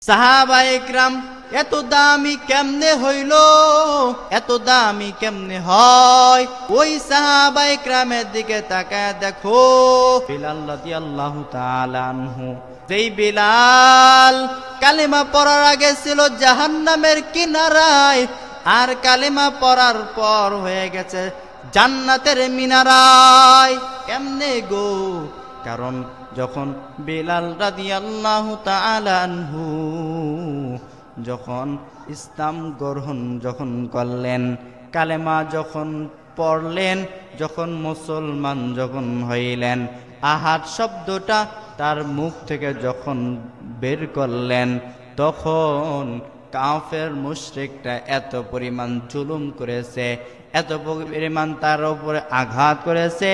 সাহাবায়ে ইকরাম এত দামি কেমনে হইল, এত দামি কেমনে হয়? ওই সাহাবায়ে ইকরামের দিকে তাকায় দেখো, বিলাল রাদিয়াল্লাহু তাআলা আনহু। যেই বিলাল কালিমা পড়ার আগে ছিল জাহান্নামের কিনারায়, আর কালিমা পড়ার পর হয়ে গেছে জান্নাতের মিনারায়। কেমনে গো? কারণ যখন বিলাল রাদিয়াল্লাহু তাআলা আনহু যখন ইসলাম গ্রহণ করলেন, কালেমা যখন পড়লেন, যখন মুসলমান যখন হইলেন, আহাদ শব্দটা তার মুখ থেকে যখন বের করলেন, তখন কাফের মুশরিকরা এত পরিমাণ জুলুম করেছে, এত পরিমাণ তার উপরে আঘাত করেছে,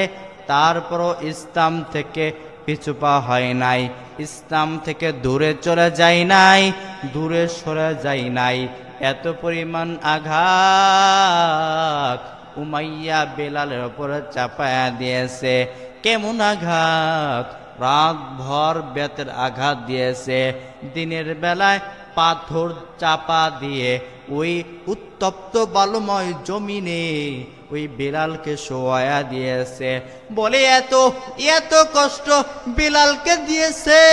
তারপরও ইসলাম থেকে পিছু পা হয় নাই, ইসলাম থেকে দূরে চলে যায় নাই, দূরে সরে যায় নাই। এত পরিমাণ আঘাত উমাইয়া বেলালের উপরে চাপায়া দিয়েছে। কেমন আঘাত? রাত ভর বেতের আঘাত দিয়েছে, দিনের বেলায় পাথর চাপা দিয়ে ওই উত্তপ্ত বালুময় জমিনে ওই বিলালকে শোয়া দিয়েছে। বলে এত এত কষ্ট বিলালকে দিয়েছে,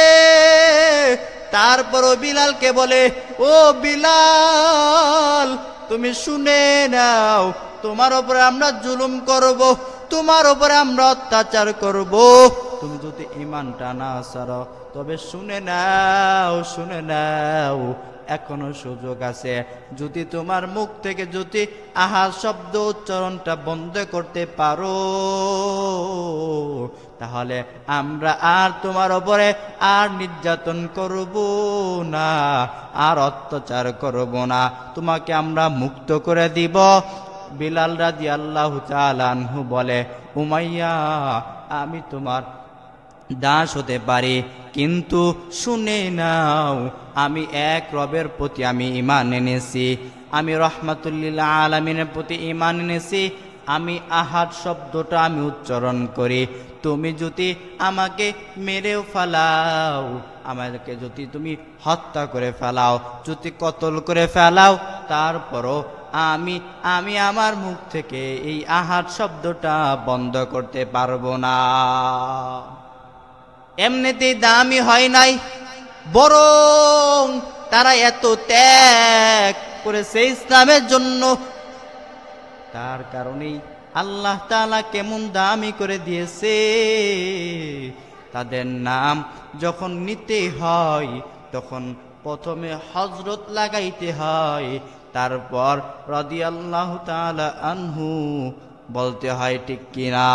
তারপরও বিলালকে বলে, ও বিলাল তুমি শুনে নাও, তোমার উপরে আমরা জুলুম করব, তোমার উপরে আমরা অত্যাচার করব, তুমি যদি ঈমানটা না ছাড়ো তবে শুনে নাও, শুনে নাও, এখনো সুযোগ আছে। যদি তোমার মুখ থেকে যদি আহার শব্দ উচ্চারণটা বন্ধ করতে পারো, তাহলে আমরা আর তোমার উপরে আর নির্যাতন করব না, আর অত্যাচার করব না, তোমাকে আমরা মুক্ত করে দিব। বিলাল রাদিয়াল্লাহু তাআলা আনহু বলে, উমাইয়া আমি তোমার দাস হতে পারি, কিন্তু শুনে নাও, আমি এক রবের প্রতি আমি ঈমান এনেছি, আমি রহমাতুল্লিল আলামিনের প্রতি ঈমান এনেছি, আমি আহাদ শব্দটা আমি উচ্চারণ করি। তুমি যদি আমাকে মেরেও ফেলাও, আমাকে যদি তুমি হত্যা করে ফেলাও, যদি কতল করে ফেলাও, তারপরও আমি আমার মুখ থেকে এই আহাদ শব্দটা বন্ধ করতে পারবো না। এমনিতেই দামি হয় নাই, বরং তারা এত ত্যাগ করেছে ইসলামের জন্য, তার কারণেই আল্লাহ তাআলা কেমন দামি করে দিয়েছে। তাদের নাম যখন নিতে হয় তখন প্রথমে হযরত লাগাইতে হয়, তারপর রাদিয়াল্লাহু তাআলা আনহু বলতে হয়, ঠিক কিনা?